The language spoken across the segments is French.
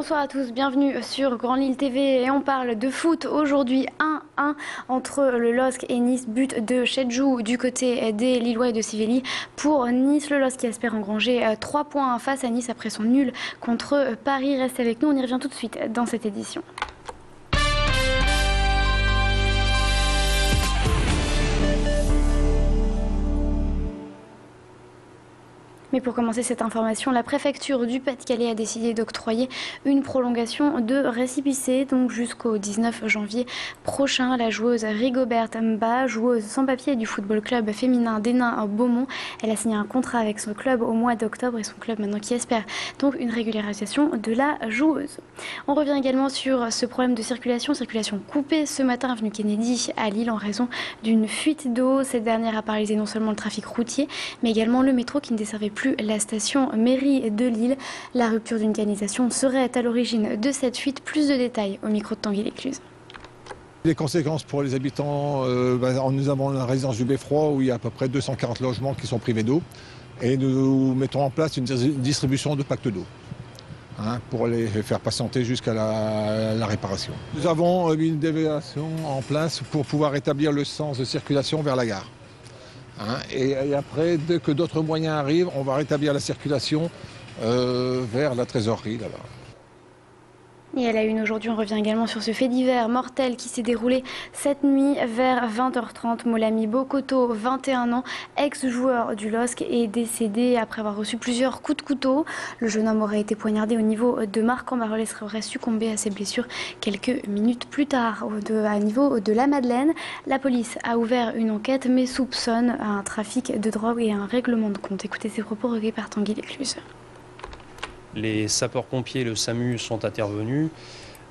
Bonsoir à tous, bienvenue sur Grand Lille TV et on parle de foot aujourd'hui 1-1 entre le LOSC et Nice, but de Chedjou du côté des Lillois et de Sivelli pour Nice. Le LOSC qui espère engranger 3 points face à Nice après son nul contre Paris. Restez avec nous, on y revient tout de suite dans cette édition. Mais pour commencer cette information, la préfecture du Pas-de-Calais a décidé d'octroyer une prolongation de récépissé, donc jusqu'au 19 janvier prochain. La joueuse Rigoberte Mba, joueuse sans papier du football club féminin d'Hénin Beaumont, elle a signé un contrat avec son club au mois d'octobre et son club maintenant qui espère donc une régularisation de la joueuse. On revient également sur ce problème de circulation coupée ce matin avenue Kennedy à Lille en raison d'une fuite d'eau. Cette dernière a paralysé non seulement le trafic routier, mais également le métro qui ne desservait plus la station mairie de Lille. La rupture d'une canalisation serait à l'origine de cette fuite. Plus de détails au micro de Tanguy Lécluse. Les conséquences pour les habitants, nous avons la résidence du Beffroi où il y a à peu près 240 logements qui sont privés d'eau et nous mettons en place une distribution de pactes d'eau pour les faire patienter jusqu'à la réparation. Nous avons mis une déviation en place pour pouvoir établir le sens de circulation vers la gare. Et après, dès que d'autres moyens arrivent, on va rétablir la circulation vers la trésorerie là-bas. Et à la une aujourd'hui, on revient également sur ce fait divers mortel qui s'est déroulé cette nuit vers 20h30. Molami Bokoto, 21 ans, ex-joueur du LOSC, est décédé après avoir reçu plusieurs coups de couteau. Le jeune homme aurait été poignardé au niveau de Marc-en-Barœul et aurait succombé à ses blessures quelques minutes plus tard. À niveau de la Madeleine, la police a ouvert une enquête mais soupçonne un trafic de drogue et un règlement de compte. Écoutez ces propos recueillis par Tanguy Lécluse. Les sapeurs-pompiers et le SAMU sont intervenus,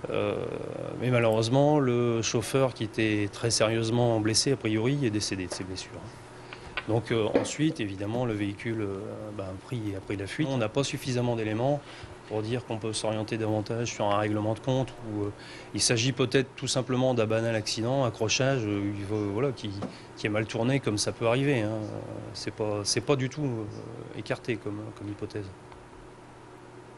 mais malheureusement, le chauffeur qui était très sérieusement blessé, a priori, est décédé de ses blessures. Donc ensuite, évidemment, le véhicule a pris la fuite. On n'a pas suffisamment d'éléments pour dire qu'on peut s'orienter davantage sur un règlement de compte où il s'agit peut-être tout simplement d'un banal accident, accrochage, qui est mal tourné comme ça peut arriver. C'est pas du tout écarté comme hypothèse.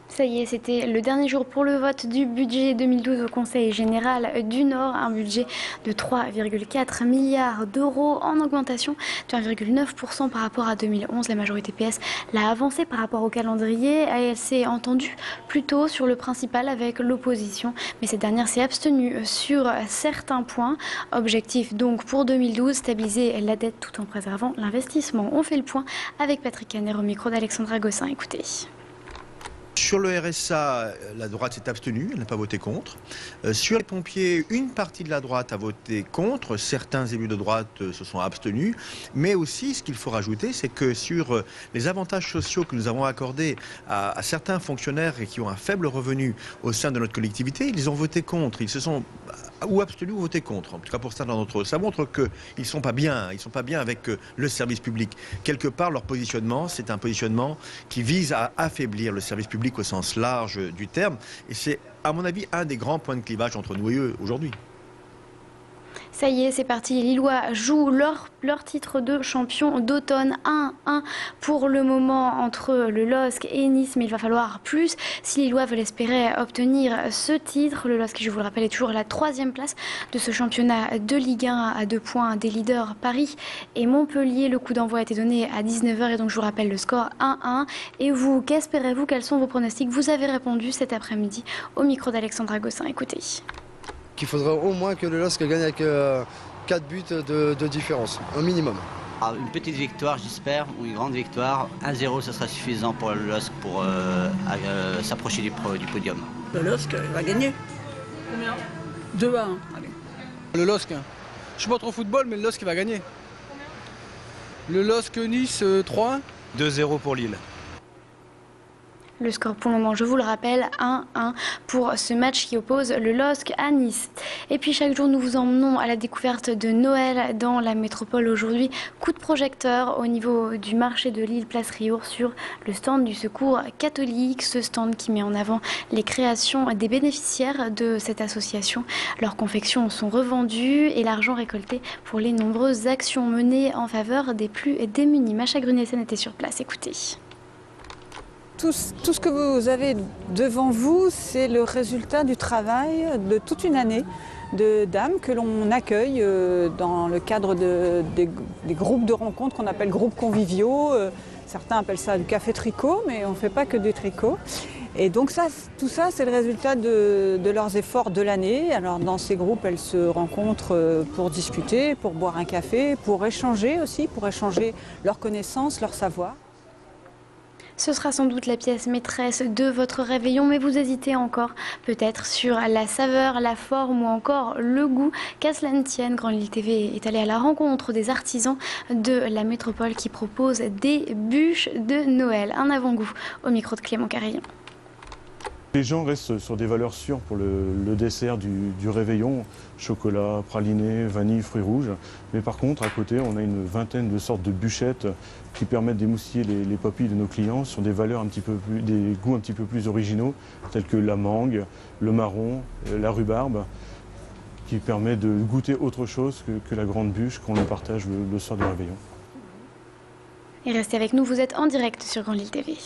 Ça y est, c'était le dernier jour pour le vote du budget 2012 au Conseil général du Nord. Un budget de 3,4 milliards d'euros en augmentation de 1,9% par rapport à 2011. La majorité PS l'a avancé par rapport au calendrier. Elle s'est entendue plutôt sur le principal avec l'opposition. Mais cette dernière s'est abstenue sur certains points. Objectif donc pour 2012, stabiliser la dette tout en préservant l'investissement. On fait le point avec Patrick Caner au micro d'Alexandra Gossin. Écoutez. Sur le RSA, la droite s'est abstenue, elle n'a pas voté contre. Sur les pompiers, une partie de la droite a voté contre, certains élus de droite se sont abstenus. Mais aussi, ce qu'il faut rajouter, c'est que sur les avantages sociaux que nous avons accordés à certains fonctionnaires et qui ont un faible revenu au sein de notre collectivité, ils ont voté contre. Ils se sont ou abstenus ou voté contre. En tout cas pour certains d'entre eux. Ça montre qu'ils ne sont pas bien. Ils ne sont pas bien avec le service public. Quelque part, leur positionnement, c'est un positionnement qui vise à affaiblir le service public au sens large du terme. Et c'est, à mon avis, un des grands points de clivage entre nous et eux aujourd'hui. Ça y est, c'est parti. Les Lillois jouent leur titre de champion d'automne 1-1 pour le moment entre le LOSC et Nice. Mais il va falloir plus si les Lillois veulent espérer obtenir ce titre. Le LOSC, je vous le rappelle, est toujours à la 3e place de ce championnat de Ligue 1 à 2 points des leaders Paris et Montpellier. Le coup d'envoi a été donné à 19h et donc je vous rappelle le score 1-1. Et vous, qu'espérez-vous? Quels sont vos pronostics? Vous avez répondu cet après-midi au micro d'Alexandra Gossin. Écoutez. Il faudrait au moins que le LOSC gagne avec 4 buts de différence, un minimum. Alors, une petite victoire, j'espère, ou une grande victoire. 1-0, ce sera suffisant pour le LOSC pour s'approcher du podium. Le LOSC va gagner. Combien? 2-1. Allez. Le LOSC, je ne suis pas trop football, mais le LOSC va gagner. Combien? Le LOSC Nice 3-1. 2-0 pour Lille. Le score pour le moment, je vous le rappelle, 1-1 pour ce match qui oppose le LOSC à Nice. Et puis chaque jour, nous vous emmenons à la découverte de Noël dans la métropole. Aujourd'hui, coup de projecteur au niveau du marché de Lille, place Riour, sur le stand du Secours catholique. Ce stand qui met en avant les créations des bénéficiaires de cette association. Leurs confections sont revendues et l'argent récolté pour les nombreuses actions menées en faveur des plus démunis. Macha Grunessen était sur place, écoutez. tout ce que vous avez devant vous, c'est le résultat du travail de toute une année de dames que l'on accueille dans le cadre des groupes de rencontres qu'on appelle groupes conviviaux. Certains appellent ça du café tricot, mais on ne fait pas que du tricot. Et donc tout ça, c'est le résultat de leurs efforts de l'année. Alors dans ces groupes, elles se rencontrent pour discuter, pour boire un café, pour échanger aussi, pour échanger leurs connaissances, leurs savoirs. Ce sera sans doute la pièce maîtresse de votre réveillon, mais vous hésitez encore peut-être sur la saveur, la forme ou encore le goût. Qu'à cela ne tienne, Grand Lille TV est allé à la rencontre des artisans de la métropole qui proposent des bûches de Noël. Un avant-goût au micro de Clément Carillon. Les gens restent sur des valeurs sûres pour le dessert du réveillon, chocolat, praliné, vanille, fruits rouges. Mais par contre, à côté, on a une vingtaine de sortes de bûchettes qui permettent d'émoustiller les papilles de nos clients sur des valeurs des goûts un petit peu plus originaux, tels que la mangue, le marron, la rhubarbe, qui permet de goûter autre chose que la grande bûche qu'on partage le soir du réveillon. Et restez avec nous, vous êtes en direct sur Grand Lille TV.